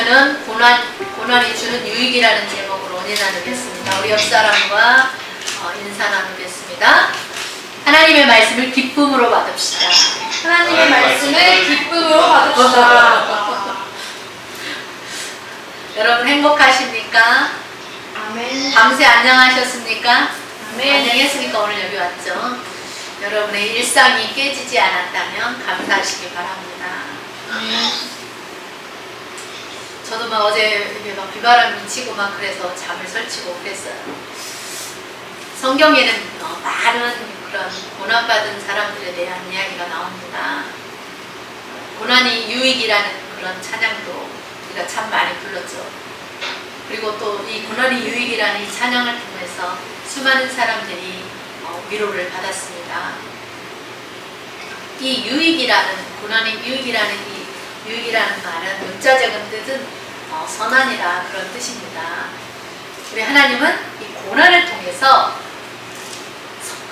오늘은 고난이 주는 유익이라는 제목으로 은혜 나누겠습니다. 우리 옆 사람과 인사 나누겠습니다. 하나님의 말씀을 기쁨으로 받읍시다. 하나님의 말씀을 기쁨으로 받읍시다. 여러분 행복하십니까? 아멘. 밤새 안녕하셨습니까? 아멘. 안녕했으니까 오늘 여기 왔죠. 여러분의 일상이 깨지지 않았다면 감사하시기 바랍니다. 아멘. 저도 막 어제 막 비바람이 치고 막 그래서 잠을 설치고 그랬어요. 성경에는 많은 그런 고난받은 사람들에 대한 이야기가 나옵니다. 고난이 유익이라는 그런 찬양도 우리가 참 많이 불렀죠. 그리고 또 이 고난이 유익이라는 이 찬양을 통해서 수많은 사람들이 위로를 받았습니다. 이 유익이라는 고난이 유익이라는 이 유익이라는 말은 문자적인 뜻은 선한이라 그런 뜻입니다. 우리 하나님은 이 고난을 통해서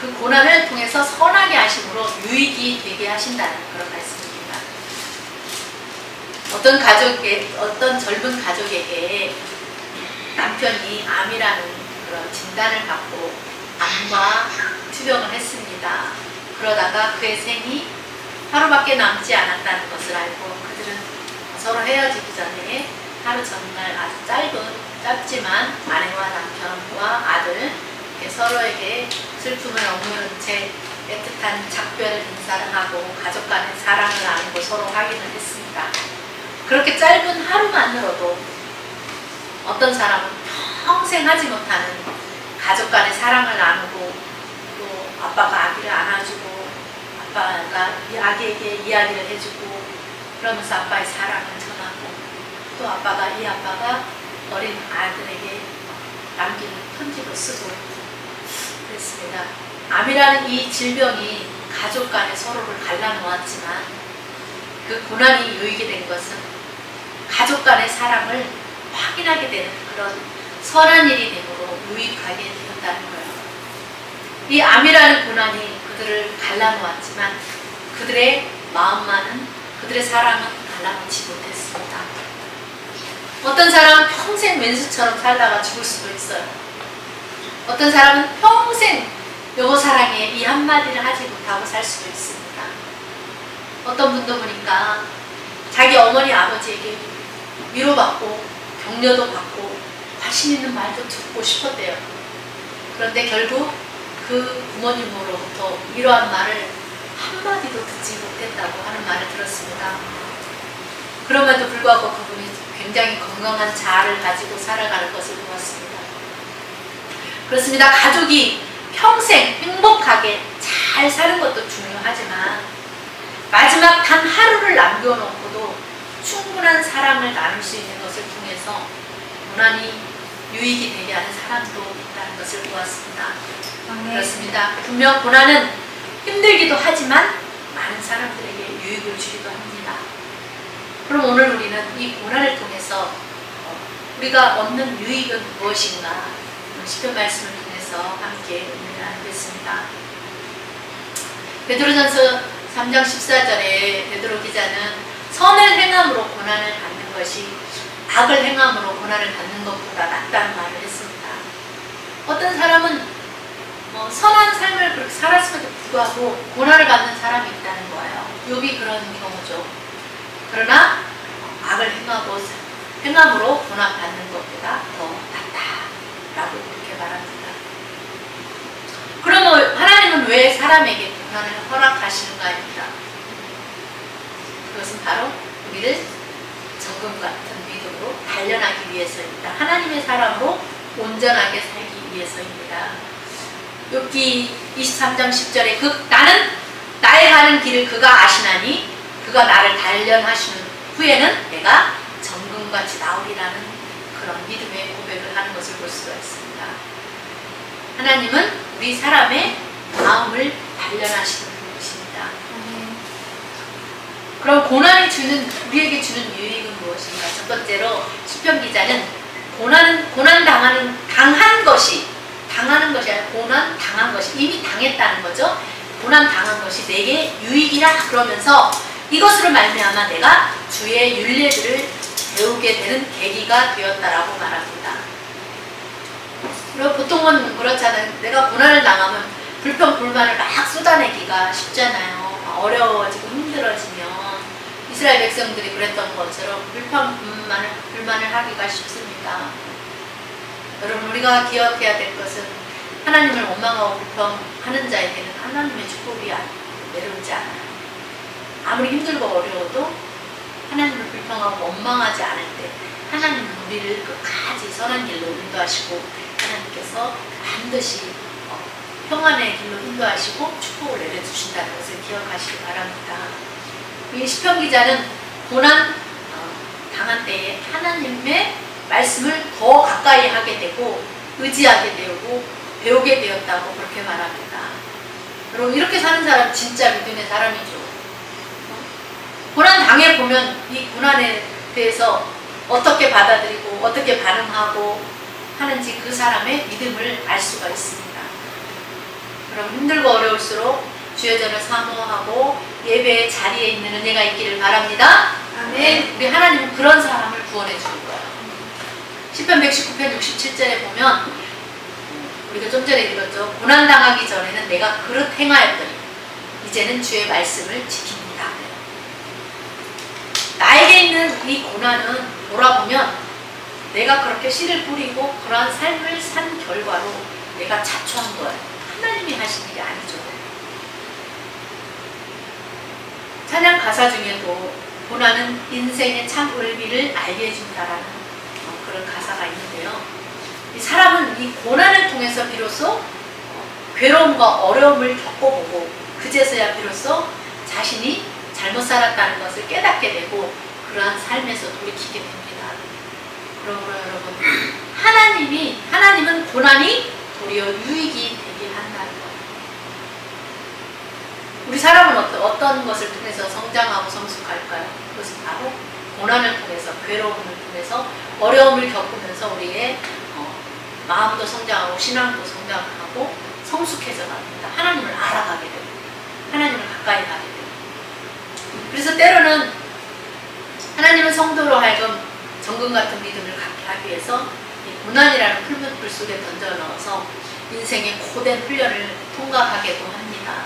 그 고난을 통해서 선하게 하심으로 유익이 되게 하신다는 그런 말씀입니다. 어떤 젊은 가족에게 남편이 암이라는 그런 진단을 받고 암과 투병을 했습니다. 그러다가 그의 생이 하루밖에 남지 않았다는 것을 알고 그들은 서로 헤어지기 전에 하루 전날 아주 짧지만 아내와 남편과 아들 서로에게 슬픔을 억누른 채 애틋한 작별 인사를 하고 가족 간의 사랑을 나누고 서로 확인을 했습니다. 그렇게 짧은 하루만으로도 어떤 사람은 평생 하지 못하는 가족 간의 사랑을 나누고 또 아빠가 아기를 안아주고 아빠가 아기에게 이야기를 해주고 그러면서 아빠의 사랑을 전하고 또 이 아빠가 어린 아들에게 남긴 편지도 쓰고 그랬습니다. 암이라는 이 질병이 가족 간에 서로를 갈라놓았지만 그 고난이 유익이 된 것은 가족 간의 사랑을 확인하게 되는 그런 선한 일이 되므로 유익하게 되었다는 거예요. 이 암이라는 고난이 그들을 갈라놓았지만 그들의 마음만은 그들의 사랑은 갈라놓지 못했습니다. 어떤 사람은 평생 왼수처럼 살다가 죽을 수도 있어요. 어떤 사람은 평생 여보 사랑해 이 한마디를 하지 못하고 살 수도 있습니다. 어떤 분도 보니까 자기 어머니 아버지에게 위로받고 격려도 받고 관심 있는 말도 듣고 싶었대요. 그런데 결국 그 부모님으로부터 이러한 말을 한마디도 듣지 못했다고 하는 말을 들었습니다. 그럼에도 불구하고 그분이 굉장히 건강한 자아를 가지고 살아가는 것을 보았습니다. 그렇습니다. 가족이 평생 행복하게 잘 사는 것도 중요하지만 마지막 단 하루를 남겨놓고도 충분한 사랑을 나눌 수 있는 것을 통해서 고난이 유익이 되게 하는 사람도 있다는 것을 보았습니다. 그렇습니다. 분명 고난은 힘들기도 하지만 많은 사람들에게 유익을 주기도 합니다. 그럼 오늘 우리는 이 고난을 통해서 우리가 얻는 유익은 무엇인가 시편 말씀을 통해서 함께 은혜를 나누겠습니다. 베드로전서 3장 14절에 베드로 기자는 선을 행함으로 고난을 받는 것이 악을 행함으로 고난을 받는 것보다 낫다는 말을 했습니다. 어떤 사람은 선한 삶을 그렇게 살았음에도 불구하고 고난을 받는 사람이 있다는 거예요. 욥이 그런 경우죠. 그러나 악을 행함으로 고난 받는 것보다 더 낫다라고 그렇게 말합니다. 그러면 하나님은 왜 사람에게 고난을 허락하시는가입니다. 그것은 바로 우리를 정금 같은 믿음으로 단련하기 위해서입니다. 하나님의 사람으로 온전하게 살기 위해서입니다. 욥기 23장 10절에 나는 나의 가는 길을 그가 아시나니 그가 나를 단련하시는 후에는 내가 정금같이 나오리라는 그런 믿음의 고백을 하는 것을 볼 수가 있습니다. 하나님은 우리 사람의 마음을 단련하시는 분이십니다. 그럼 고난이 우리에게 주는 유익은 무엇인가? 첫 번째로 시편 기자는 고난 당한 것이 아니라 고난 당한 것이 이미 당했다는 거죠. 고난 당한 것이 내게 유익이라 그러면서 이것으로 말미암아 내가 주의 율례들을 배우게 되는 계기가 되었다라고 말합니다. 그리고 보통은 그렇잖아요. 내가 고난을 당하면 불평, 불만을 막 쏟아내기가 쉽잖아요. 어려워지고 힘들어지면 이스라엘 백성들이 그랬던 것처럼 불평, 불만을 하기가 쉽습니다. 여러분, 우리가 기억해야 될 것은 하나님을 원망하고 불평하는 자에게는 하나님의 축복이 내려오지 않아요. 아무리 힘들고 어려워도 하나님을 불평하고 원망하지 않을 때 하나님은 우리를 끝까지 선한 길로 인도하시고 하나님께서 반드시 평안의 길로 인도하시고 축복을 내려주신다는 것을 기억하시기 바랍니다. 이 시편 기자는 고난 당한 때에 하나님의 말씀을 더 가까이 하게 되고 의지하게 되고 배우게 되었다고 그렇게 말합니다. 여러분, 이렇게 사는 사람 진짜 믿음의 사람이죠. 고난 당해보면 이 고난에 대해서 어떻게 받아들이고 어떻게 반응하고 하는지 그 사람의 믿음을 알 수가 있습니다. 그럼 힘들고 어려울수록 주의 전을 사모하고 예배의 자리에 있는 은혜가 있기를 바랍니다. 아멘. 우리 하나님은 그런 사람을 구원해 주는 거예요. 시편 119편 67절에 보면 우리가 좀 전에 읽었죠. 고난당하기 전에는 내가 그릇 행하였더니 이제는 주의 말씀을 지킵니다. 나에게 있는 이 고난은 돌아보면 내가 그렇게 씨를 뿌리고 그러한 삶을 산 결과로 내가 자초한 거예요. 하나님이 하신 일이 아니죠. 찬양 가사 중에도 고난은 인생의 참 의미를 알게 해준다라는 그런 가사가 있는데요. 이 사람은 이 고난을 통해서 비로소 괴로움과 어려움을 겪어보고 그제서야 비로소 자신이 잘못 살았다는 것을 깨닫게 되고 그러한 삶에서 돌이키게 됩니다. 그러므로 여러분, 하나님은 고난이 도리어 유익이 되게 한다는 거예요. 우리 사람은 어떤 것을 통해서 성장하고 성숙할까요? 그것은 바로 고난을 통해서, 괴로움을 통해서, 어려움을 겪으면서 우리의 마음도 성장하고 신앙도 성장하고 성숙해져 갑니다. 하나님을 알아가게 되고 하나님을 가까이 가게 되고. 그래서 때로는 하나님은 성도로 하여금 정금 같은 믿음을 갖게 하기 위해서 이 고난이라는 풀무불 속에 던져 넣어서 인생의 고된 훈련을 통과하게도 합니다.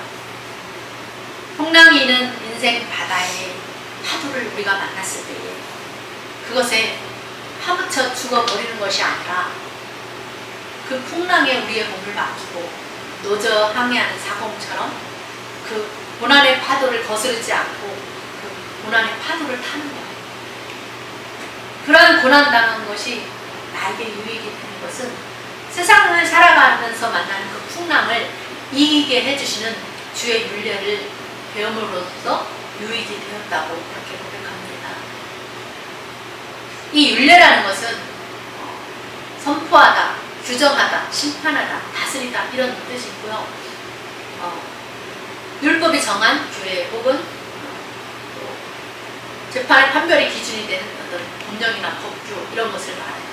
풍랑이는 인생 바다의 파도를 우리가 만났을 때에 그것에 파묻혀 죽어버리는 것이 아니라 그 풍랑에 우리의 몸을 맡기고 노저 항해하는 사공처럼 그 고난의 파도를 거스르지 않고 그 고난의 파도를 타는 거예요. 그러한 고난당한 것이 나에게 유익이 되는 것은 세상을 살아가면서 만나는 그 풍랑을 이기게 해주시는 주의 윤례를 배움으로써 유익이 되었다고 그렇게 고백합니다. 이 윤례라는 것은 선포하다, 규정하다, 심판하다, 다스리다 이런 뜻이 있고요. 율법이 정한 규례 혹은 재판의 판별의 기준이 되는 어떤 법령이나 법규 이런 것을 말해요.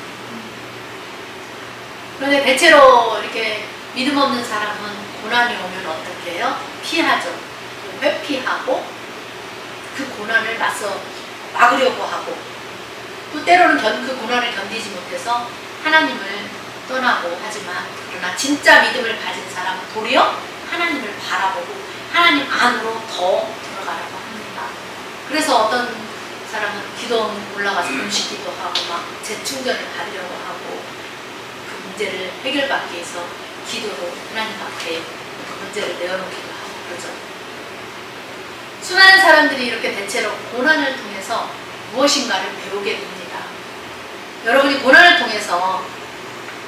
그런데 대체로 이렇게 믿음 없는 사람은 고난이 오면 어떻게 해요? 피하죠. 회피하고 그 고난을 맞서 막으려고 하고 또 때로는 그 고난을 견디지 못해서 하나님을 떠나고 하지만 그러나 진짜 믿음을 가진 사람은 도리어 하나님을 바라보고 하나님 안으로 더 들어가려고 합니다. 그래서 어떤 사람은 기도 올라가서 음식기도 하고 막 재충전을 받으려고 하고 그 문제를 해결받기 위해서 기도로 하나님 앞에 그 문제를 내어놓기도 하고 그러죠. 수많은 사람들이 이렇게 대체로 고난을 통해서 무엇인가를 배우게 됩니다. 여러분이 고난을 통해서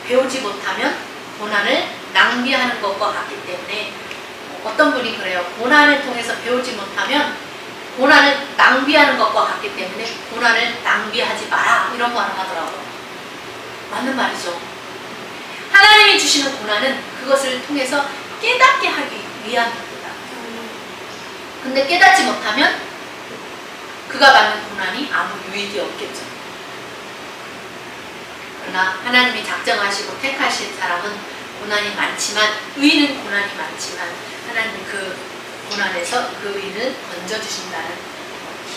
배우지 못하면 고난을 낭비하는 것과 같기 때문에 어떤 분이 그래요. 고난을 통해서 배우지 못하면 고난을 낭비하는 것과 같기 때문에 고난을 낭비하지 마라 이런 말을 하더라고요. 맞는 말이죠. 하나님이 주시는 고난은 그것을 통해서 깨닫게 하기 위함입니다. 근데 깨닫지 못하면 그가 받는 고난이 아무 유익이 없겠죠. 그러나 하나님이 작정하시고 택하신 사람은 고난이 많지만 의인은 고난이 많지만 하나님이 그 고난에서 그 의인을 건져주신다는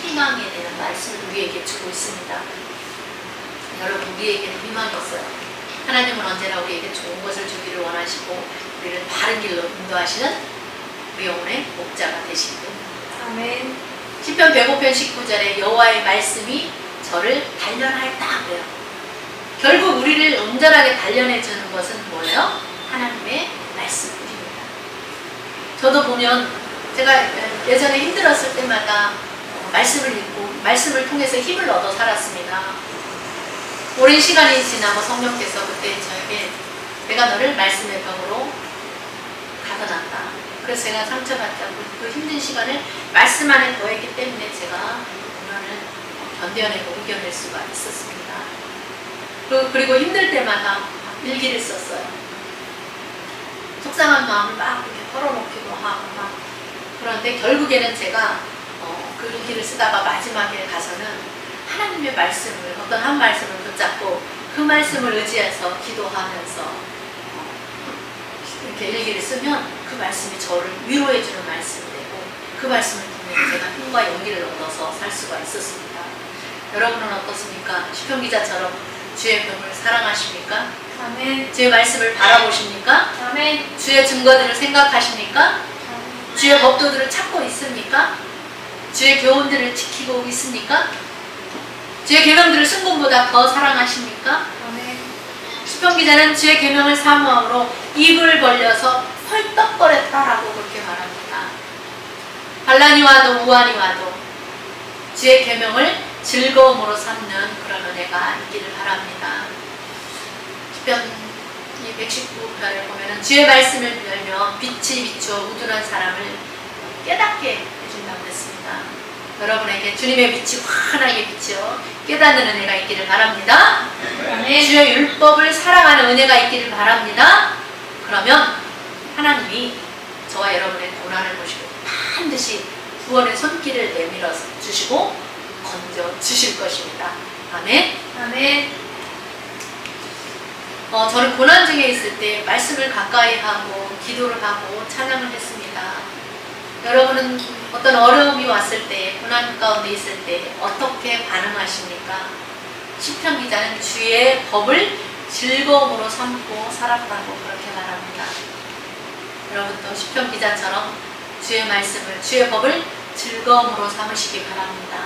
희망에 대한 말씀을 우리에게 주고 있습니다. 여러분, 우리에게는 희망이 있어요. 하나님은 언제나 우리에게 좋은 것을 주기를 원하시고 우리를 바른 길로 인도하시는 우리 영혼의 목자가 되시기 때문입니다. 아멘. 시편 105편 19절에 여호와의 말씀이 저를 단련하였다 그래요. 결국 우리를 온전하게 단련해 주는 것은 뭐예요? 하나님의 말씀입니다. 저도 보면 제가 예전에 힘들었을 때마다 말씀을 읽고 말씀을 통해서 힘을 얻어 살았습니다. 오랜 시간이 지나고 성령께서 그때 저에게 내가 너를 말씀의 병으로 가둬놨다. 그래서 제가 상처받지 않고 그 힘든 시간을 말씀 안에 더했기 때문에 제가 고난을 견뎌내고 이겨낼 수가 있었습니다. 그리고 힘들 때마다 일기를 썼어요. 속상한 마음을 막 이렇게 털어놓기도 하고 막. 그런데 결국에는 제가 그 일기를 쓰다가 마지막에 가서는 하나님의 말씀을 어떤 한 말씀을 붙잡고 그 말씀을 의지해서 기도하면서 이렇게 일기를 쓰면 그 말씀이 저를 위로해주는 말씀이 되고 그 말씀을 통해 제가 힘과 용기를 얻어서 살 수가 있었습니다. 여러분은 어떻습니까? 시편 기자처럼 주의 병을 사랑하십니까? 아멘. 주의 말씀을 바라보십니까? 아멘. 주의 증거들을 생각하십니까? 아멘. 주의 법도들을 찾고 있습니까? 주의 교훈들을 지키고 있습니까? 주의 계명들을 순금보다 더 사랑하십니까? 아멘. 시편 기자는 주의 계명을 사모함으로 입을 벌려서 헐떡거렸다라고 그렇게 말합니다. 반란이 와도 우환이 와도 주의 계명을 즐거움으로 삼는 그런 은혜가 있기를 바랍니다. 시편 119편에 보면은 주의 말씀을 열며 빛이 비추어 우둔한 사람을 깨닫게 해준다고 했습니다. 여러분에게 주님의 빛이 환하게 비추어 깨닫는 은혜가 있기를 바랍니다. 아멘. 주의 율법을 사랑하는 은혜가 있기를 바랍니다. 그러면 하나님이 저와 여러분의 고난을 보시고 반드시 구원의 손길을 내밀어 주시고 건져 주실 것입니다. 아멘. 아멘. 저는 고난 중에 있을 때 말씀을 가까이 하고 기도를 하고 찬양을 했습니다. 여러분은 어떤 어려움이 왔을 때, 고난 가운데 있을 때 어떻게 반응하십니까? 시편 기자는 주의 법을 즐거움으로 삼고 살았다고 그렇게 말합니다. 여러분도 시편 기자처럼 주의 말씀을, 주의 법을 즐거움으로 삼으시기 바랍니다.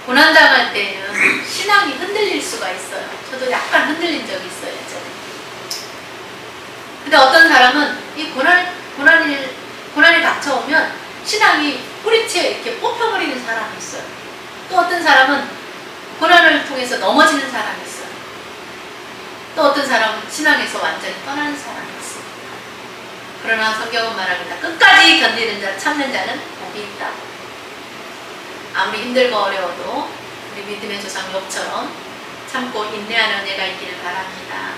고난당할 때는 신앙이 흔들릴 수가 있어요. 저도 약간 흔들린 적이 있어요. 근데 어떤 사람은 이 고난이 닥쳐오면 신앙이 뿌리채 이렇게 뽑혀버리는 사람이 있어요. 또 어떤 사람은 고난을 통해서 넘어지는 사람이 있어요. 또 어떤 사람은 신앙에서 완전히 떠나는 사람이 있습니다. 그러나 성경은 말합니다. 끝까지 견디는 자, 참는 자는 복이 있다. 아무리 힘들고 어려워도 우리 믿음의 조상 욥처럼 참고 인내하는 은혜가 있기를 바랍니다.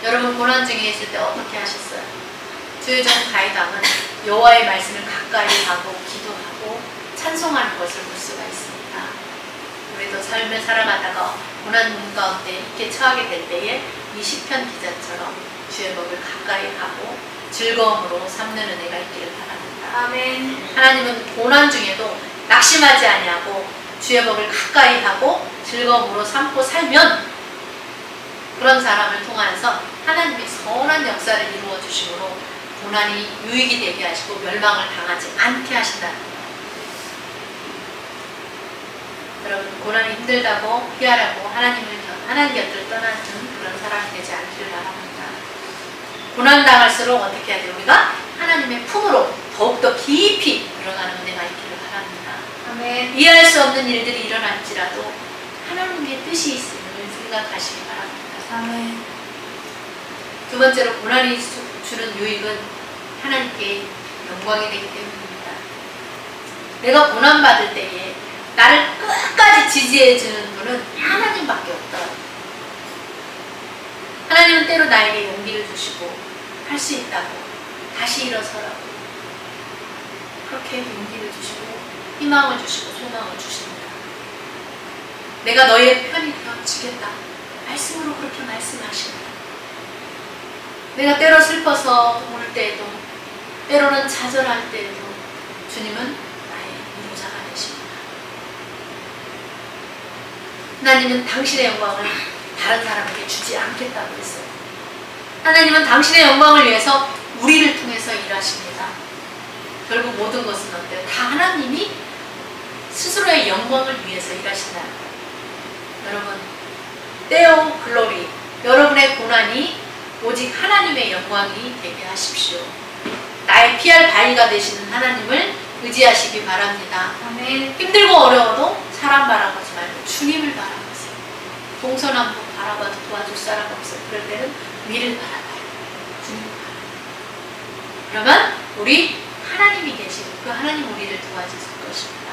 여러분 고난 중에 있을 때 어떻게 하셨어요? 주의 종 다윗왕은 여호와의 말씀을 가까이 하고 기도하고 찬송하는 것을 볼 수가 있습니다. 우리도 삶을 살아가다가 고난 가운데 있게 처하게 될 때에 이 시편 기자처럼 주의 법을 가까이 하고 즐거움으로 삼는 은혜가 있기를 바랍니다. 아멘. 하나님은 고난 중에도 낙심하지 아니하고 주의 법을 가까이 하고 즐거움으로 삼고 살면 그런 사람을 통해서 하나님의 선한 역사를 이루어 주심으로 고난이 유익이 되게 하시고 멸망을 당하지 않게 하신다는 거예요. 여러분 고난이 힘들다고 피하라고 하나님 곁을 떠나는 그런 사람이 되지 않기를 바랍니다. 고난 당할수록 어떻게 해야 돼요? 우리가 하나님의 품으로 더욱더 깊이 들어가는 은혜가 있기를 바랍니다. 아멘. 이해할 수 없는 일들이 일어날지라도 하나님의 뜻이 있음을 생각하시기 바랍니다. 아멘. 두 번째로 고난이 주는 유익은 하나님께 영광이 되기 때문입니다. 내가 고난받을 때에 나를 끝까지 지지해주는 분은 하나님밖에 없더라고요. 하나님은 때로 나에게 용기를 주시고 할 수 있다고 다시 일어서라고 그렇게 용기를 주시고 희망을 주시고 소망을 주십니다. 내가 너의 편이 되어주겠다. 말씀으로 그렇게 말씀하십니다. 내가 때로 슬퍼서 울 때에도 때로는 좌절할 때에도 주님은 나의 위로자가 되십니다. 하나님은 당신의 영광을 다른 사람에게 주지 않겠다고 했어요. 하나님은 당신의 영광을 위해서 우리를 통해서 일하십니다. 결국 모든 것은 어때요? 다 하나님이 스스로의 영광을 위해서 일하신다는 거예요. 여러분, 떼오 글로리, 여러분의 고난이 오직 하나님의 영광이 되게 하십시오. 나의 피할 바위가 되시는 하나님을 의지하시기 바랍니다. 아멘. 힘들고 어려워도 사람 바라보지 말고 주님을 바라보세요. 동서남북 바라봐도 도와줄 사람 없어요. 그럴 때는 위를 바라봐요. 주님을 바라봐요. 그러면 우리 하나님이 계시고 그 하나님 우리를 도와주실 것입니다.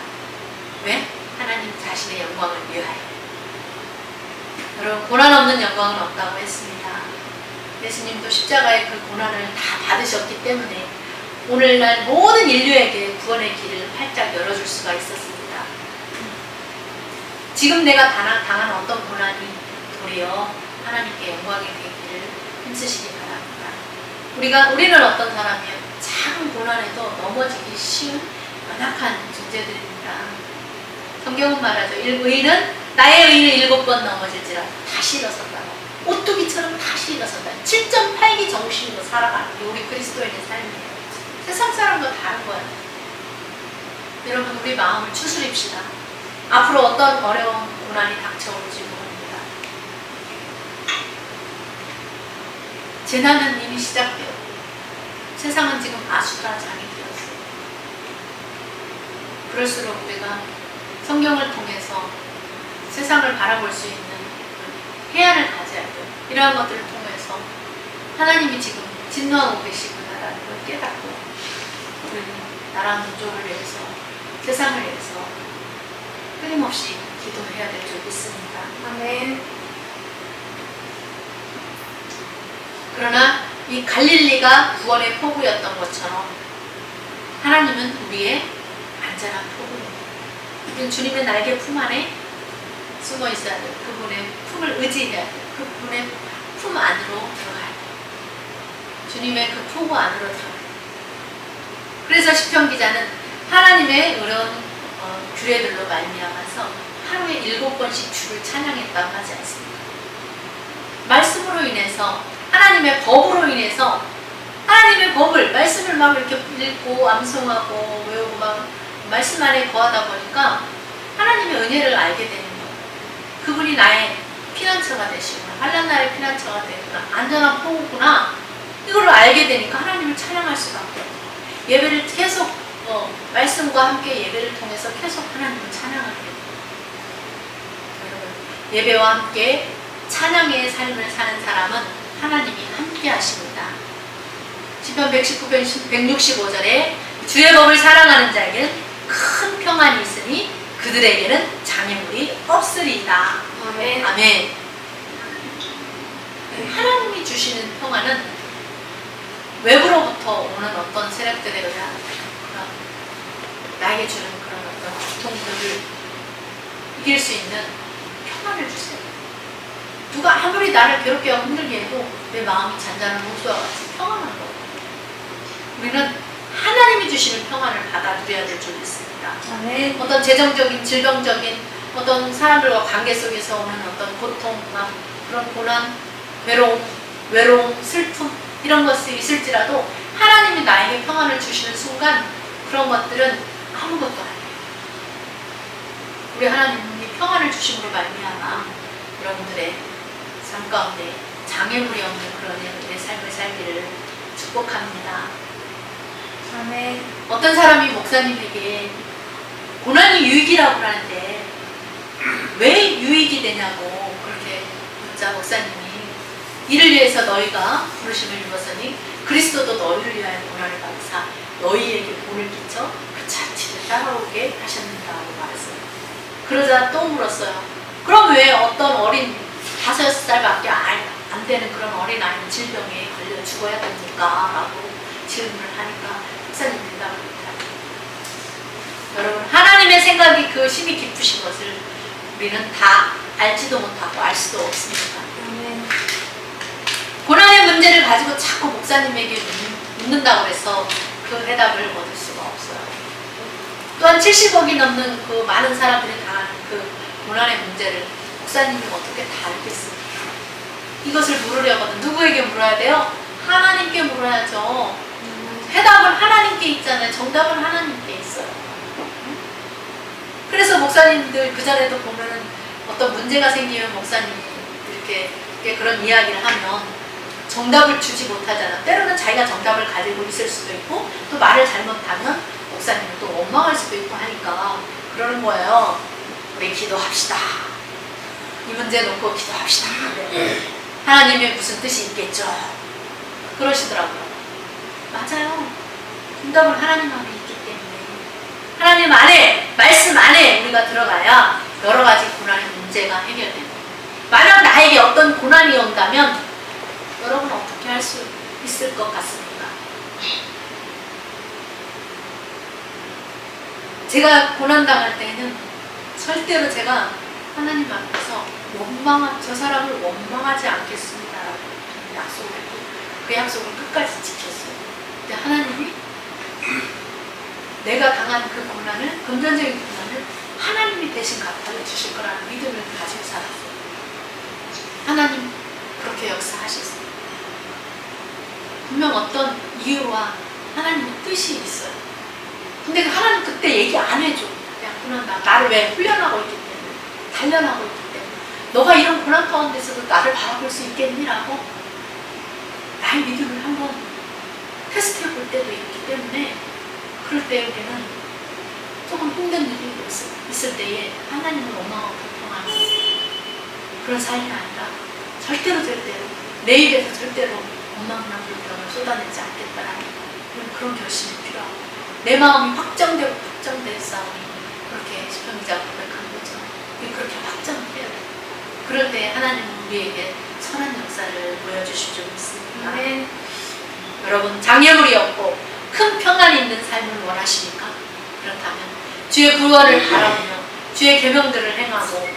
왜? 하나님 자신의 영광을 위하여. 여러분, 고난 없는 영광은 없다고 했습니다. 예수님도 십자가의 그 고난을 다 받으셨기 때문에 오늘날 모든 인류에게 구원의 길을 활짝 열어줄 수가 있었습니다. 지금 내가 당한 어떤 고난이 도리어 하나님께 영광이 되기를 힘쓰시기 바랍니다. 우리는 어떤 사람이에요? 작은 고난에도 넘어지기 쉬운 연약한 존재들입니다. 성경은 말하죠. 나의 의인은 7번 넘어질지라도 다시 일어선다고. 오뚜기처럼 다시 일어선다. 7.8기 정신으로 살아가는 게 우리 그리스도인의 삶이에요. 세상 사람과 다른 거예요. 여러분, 우리 마음을 추스립시다. 앞으로 어떤 어려운 고난이 닥쳐올지 모릅니다. 재난은 이미 시작되었고 세상은 지금 아수라장이 되었어요. 그럴수록 우리가 성경을 통해서 세상을 바라볼 수 있는 해안을 가져야 돼요. 이러한 것들을 통해서 하나님이 지금 진노하고 계시구나라는 걸 깨닫고 우리는 나라 민족을 위해서, 세상을 위해서 끊임없이 기도해야 될 줄 믿습니다. 아멘. 그러나 이 갈릴리가 구원의 포구였던 것처럼 하나님은 우리의 안전한 포구입니다. 우리는 주님의 날개 품 안에 숨어 있어야 돼요. 그분의 품을 의지해야 돼요. 그분의 품 안으로 들어가야 돼요. 주님의 그 포구 안으로 들어가야 돼요. 그래서 시편 기자는 하나님의 그런 규례들로 말미암아서 하루에 7번씩 주를 찬양했다고 하지 않습니까? 말씀으로 인해서, 하나님의 법으로 인해서, 하나님의 법을, 말씀을 막 이렇게 읽고 암송하고 외우고 막 말씀 안에 거하다 보니까 하나님의 은혜를 알게 되는 거예요. 그분이 나의 피난처가 되시구나, 환난 날의 피난처가 되구나, 안전한 포구구나, 이걸 알게 되니까 하나님을 찬양할 수밖에 없어요. 예배를 계속 말씀과 함께 예배를 통해서 계속 하나님을 찬양하게 됩니다. 여러분, 예배와 함께 찬양의 삶을 사는 사람은 하나님이 함께 하십니다. 시편 119편 165절에 주의 법을 사랑하는 자에게는 큰 평안이 있으니 그들에게는 장애물이 없으리이다. 아멘. 아멘. 하나님이 주시는 평안은 외부로부터 오는 어떤 세력들에 의한 나에게 주는 그런 어떤 고통들을 이길 수 있는 평안을 주세요. 누가 아무리 나를 괴롭게 하고 힘들게 해도 내 마음이 잔잔한 호수와 같이 평안한 거예요. 우리는 하나님이 주시는 평안을 받아 누려야 될 줄 믿습니다. 아멘. 어떤 재정적인, 질병적인 어떤 사람들과 관계 속에서 오는 어떤 고통, 그런 고난, 외로움, 슬픔 이런 것이 있을지라도 하나님이 나에게 평안을 주시는 순간 그런 것들은 아무것도 아니에요. 우리 하나님이 평안을 주심으로 말미암아 여러분들의 삶 가운데 장애물이 없는 그런 내 삶을 살기를 축복합니다. 아멘. 어떤 사람이 목사님에게 고난이 유익이라고 하는데 왜 유익이 되냐고 그렇게 묻자 목사님이 이를 위해서 너희가 부르심을 입었으니 그리스도도 너희를 위하여 고난을 받으사 너희에게 본을 끼쳐 그 자취를 따라오게 하셨는다고 말했어요. 그러자 또 물었어요. 그럼 왜 어떤 어린 5살밖에 안 되는 그런 어린아이는 질병에 걸려 죽어야 됩니까? 라고 질문을 하니까 목사님 대답을 못합니다. 여러분, 하나님의 생각이 그 심히 깊으신 것을 우리는 다 알지도 못하고 알 수도 없습니다. 아멘. 고난의 문제를 가지고 자꾸 목사님에게 묻는다고 해서 그 해답을 얻을 수가 없어요. 또한 70억이 넘는 그 많은 사람들이 당하는 그 고난의 문제를 목사님이 어떻게 다 알겠습니까? 이것을 물으려거든 누구에게 물어야 돼요? 하나님께 물어야죠. 해답은 하나님께 있잖아요. 정답은 하나님께 있어요. 그래서 목사님들 그전에도 보면은 어떤 문제가 생기면 목사님이 이렇게 그런 이야기를 하면 정답을 주지 못하잖아. 때로는 자기가 정답을 가지고 있을 수도 있고 또 말을 잘못하면 목사님은 또 원망할 수도 있고 하니까 그러는 거예요. 우리 기도합시다. 이 문제 놓고 기도합시다. 하나님의 무슨 뜻이 있겠죠. 그러시더라고요. 맞아요. 정답은 하나님 안에 있기 때문에 하나님 안에 말씀 안에 우리가 들어가야 여러 가지 고난의 문제가 해결되고 만약 나에게 어떤 고난이 온다면 여러분 어떻게 할 수 있을 것 같습니까? 제가 고난당할 때는 절대로 제가 하나님 앞에서 저 사람을 원망하지 않겠습니다 라고 약속을 했고 그 약속을 끝까지 지켰어요. 근데 하나님이 내가 당한 그 고난을 금전적인 고난을 하나님이 대신 갚아 주실 거라는 믿음을 가지고 살았어요. 하나님 그렇게 역사하셨어요. 분명 어떤 이유와 하나님의 뜻이 있어요. 근데 하나님 그때 얘기 안 해줘. 그냥 고난 나를 왜 훈련하고 있기 때문에 단련하고 있기 때문에 너가 이런 고난 가운데서도 나를 바라볼 수 있겠니라고 나의 믿음을 한번 테스트해 볼 때도 있기 때문에 그럴 때 우리는 조금 힘든 일이 있을 때에 하나님을 원망하고 불평하는 그런 사이는 아니라 절대로 내 입에서 절대로 원망이나 불평을 쏟아내지 않겠다라는 그런 결심이 필요하고 내 마음이 확정되고 확정된 싸움이 그렇게 시편기자가 고백한 거죠. 그렇게 확정을 해야 돼요. 그럴 때 하나님은 우리에게 선한 역사를 보여주실 줄 믿습니다. 아멘. 여러분 장애물이 없고 큰 평안이 있는 삶을 원하십니까? 그렇다면 주의 구원을 바라보며 주의 계명들을 행하고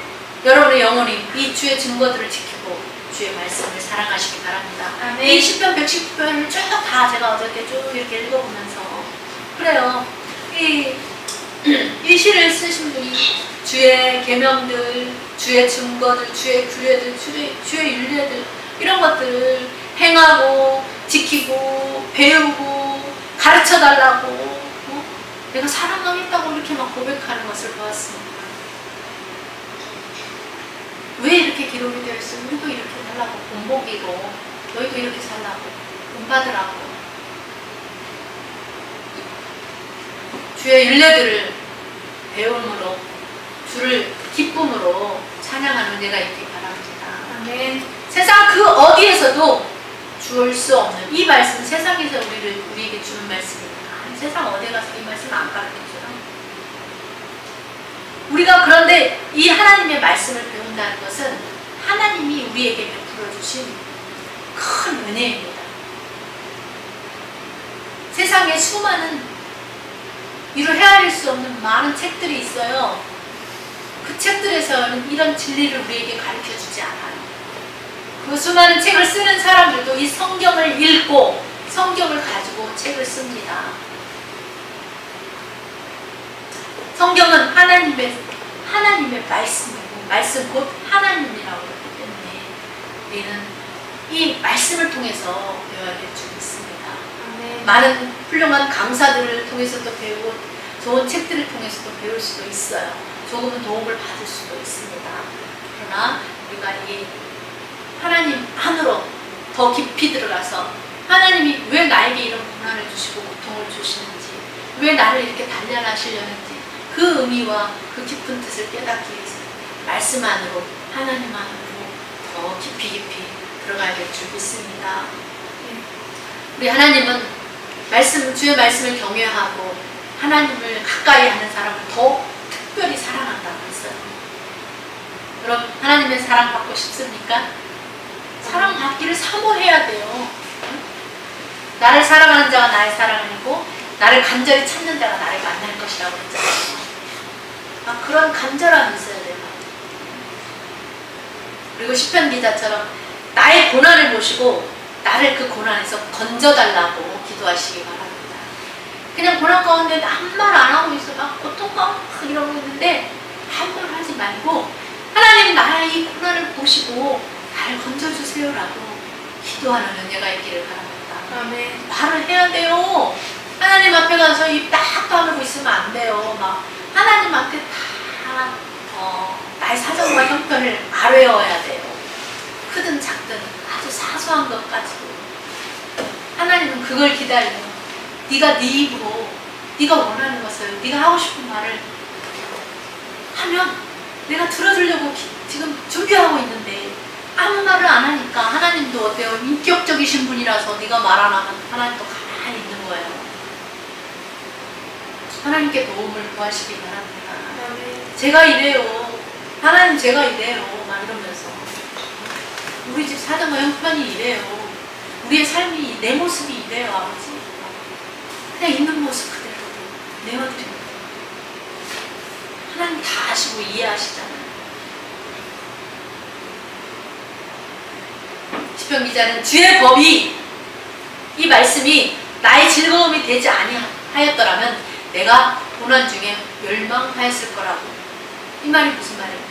여러분의 영혼이 이 주의 증거들을 지키고 주의 말씀을 사랑하시기 바랍니다. 아멘. 이 시편 119편을 쭉 다 제가 어저께 쭉 이렇게 읽어보면서 그래요. 이 시를 쓰신 분이 주의 계명들, 주의 증거들, 주의 규례들, 주의 율례들 이런 것들을 행하고 지키고 배우고 가르쳐달라고 내가 사랑하겠다고 이렇게 막 고백하는 것을 보았습니다. 왜 이렇게 기록이 되어 있어? 우리도 이렇게 살라고 본보기로 너희도 이렇게 살라고 본받으라고 주의 율례들을 배움으로 주를 기쁨으로 찬양하는 은혜가 있기 바랍니다. 아멘. 세상 그 어디에서도 주울 수 없는 이 말씀 세상에서 우리에게 주는 말씀입니다. 세상 어디 가서 이 말씀 안 가르쳐줘요. 우리가 그런데 이 하나님의 말씀을 배운다는 것은 하나님이 우리에게 베풀어 주신 큰 은혜입니다. 세상에 수많은 이루 헤아릴 수 없는 많은 책들이 있어요. 그 책들에서는 이런 진리를 우리에게 가르쳐 주지 않아요. 그 수많은 책을 쓰는 사람들도 이 성경을 읽고 성경을 가지고 책을 씁니다. 성경은 하나님의 말씀이고 말씀 곧 하나님이라고 그러기 때문에 우리는 이 말씀을 통해서 배워야 될 줄 믿습니다. 아멘. 많은 훌륭한 강사들을 통해서도 배우고 좋은 책들을 통해서도 배울 수도 있어요. 조금은 도움을 받을 수도 있습니다. 그러나 우리가 이 하나님 안으로 더 깊이 들어가서 하나님이 왜 나에게 이런 고난을 주시고 고통을 주시는지 왜 나를 이렇게 단련하시려는지 그 의미와 그 깊은 뜻을 깨닫기 위해서 말씀 안으로 하나님 안으로 더 깊이 들어가야 될 줄 믿습니다. 우리 하나님은 주의 말씀을 경외하고 하나님을 가까이 하는 사람을 더 특별히 사랑한다고 했어요. 여러분 하나님의 사랑 받고 싶습니까? 사랑받기를 사모해야 돼요. 나를 사랑하는 자가 나의 사랑이고 나를 간절히 찾는 자가 나를 만날 것이라고 했잖아요. 그런 간절함이 있어야 돼요. 그리고 시편 기자처럼 나의 고난을 보시고 나를 그 고난에서 건져달라고 기도하시기 바랍니다. 그냥 고난 가운데 아무 말 안 하고 있어. 고통과 막 이러고 있는데 아무 말 하지 말고 하나님 나의 이 고난을 보시고 나를 건져주세요라고 기도하는 은혜가 있기를 바랍니다. 아멘. 말을 해야 돼요. 하나님 앞에 가서 입 딱 다물고 있으면 안 돼요. 막 하나님한테 다 나의 사정과 형편을 아뢰어야 돼요. 크든 작든 아주 사소한 것까지도. 하나님은 그걸 기다려. 네가 네 입으로 네가 원하는 것을, 네가 하고 싶은 말을 하면 내가 들어주려고 지금 준비하고 있는데 아무 말을 안 하니까 하나님도 어때요? 인격적이신 분이라서 네가 말 안 하면 하나님도 가만히 있는 거예요. 하나님께 도움을 구하시기 바랍니다. 아멘. 제가 이래요. 하나님 제가 이래요. 막 이러면서 우리 집 사정과 형편이 이래요. 우리의 삶이, 내 모습이 이래요, 아버지. 그냥 있는 모습 그대로 내어드립니다. 하나님 다 아시고 이해하시잖아요. 시편 기자는 주의 법이, 이 말씀이 나의 즐거움이 되지 아니하였더라면 내가 고난 중에 멸망하였을 거라고. 이 말이 무슨 말이에요?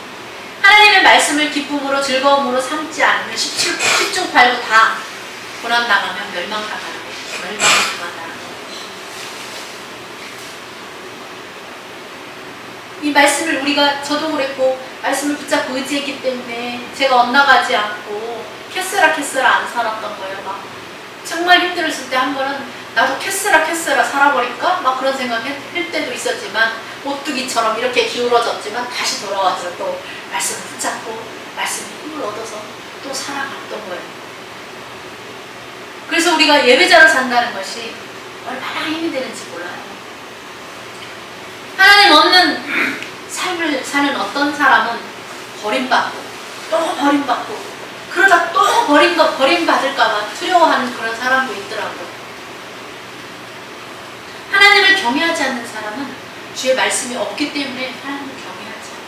하나님의 말씀을 기쁨으로 즐거움으로 삼지 않으면 10중 8구 다 고난당하면 멸망당한다는 거예요. 이 말씀을 우리가, 저도 그랬고 말씀을 붙잡고 의지했기 때문에 제가 엇나가지 않고 캐스라 안 살았던 거예요. 막 정말 힘들었을 때 한 번은 나도 캐스라 살아버릴까? 막 그런 생각할 때도 있었지만 오뚜기처럼 이렇게 기울어졌지만 다시 돌아와서 또 말씀을 붙잡고 말씀에 힘을 얻어서 또 살아갔던 거예요. 그래서 우리가 예배자로 산다는 것이 얼마나 힘이 되는지 몰라요. 하나님 없는 삶을 사는 어떤 사람은 버림받고 또 버림받고 그러다 또 버림받을까봐 두려워하는 그런 사람도 있더라고요. 하나님을 경외하지 않는 사람은 주의 말씀이 없기 때문에 하나님을 경외하지 않아요.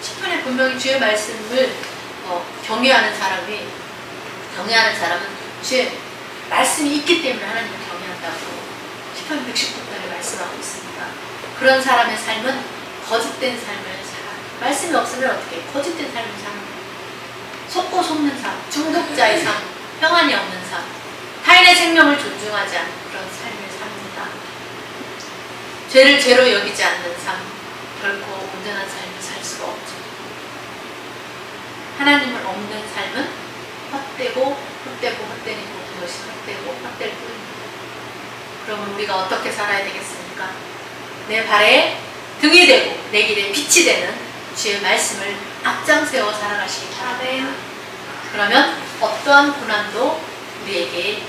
시편에 분명히 주의 말씀을 경외하는 사람은 주의 말씀이 있기 때문에 하나님을 경외한다고 시편 119편에 말씀하고 있습니다. 그런 사람의 삶은 거짓된 삶을 살아요. 말씀이 없으면 어떻게 해요? 거짓된 삶을 사는 거예요. 속고 속는 삶, 중독자의 삶, 평안이 없는 삶, 타인의 생명을 존중하지 않는 그런 삶을 삽니다. 죄를 죄로 여기지 않는 삶, 결코 온전한 삶을 살 수가 없죠. 하나님을 없는 삶은 헛되고 그것이 헛될 뿐입니다. 그러면 우리가 어떻게 살아야 되겠습니까? 내 발에 등이 되고 내 길에 빛이 되는 주의 말씀을 앞장세워 살아가시기 바랍니다. 그러면 어떠한 고난도 우리에게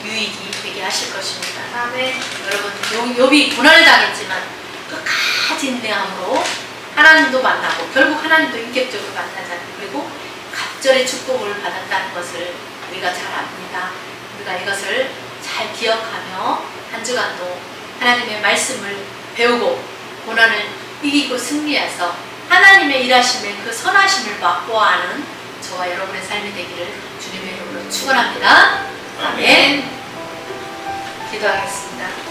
유익이 되게 하실 것입니다. 아멘. 여러분, 욥이 고난을 당했지만 끝까지 인내함으로 하나님도 만나고 결국 하나님도 인격적으로 만나잖아요. 그리고 갑절의 축복을 받았다는 것을 우리가 잘 압니다. 우리가 이것을 잘 기억하며 한 주간도 하나님의 말씀을 배우고 고난을 이기고 승리해서 하나님의 일하심의 그 선하심을 맛보아하는 저와 여러분의 삶이 되기를 주님의 이름으로 축원합니다. 아멘. 기도하겠습니다.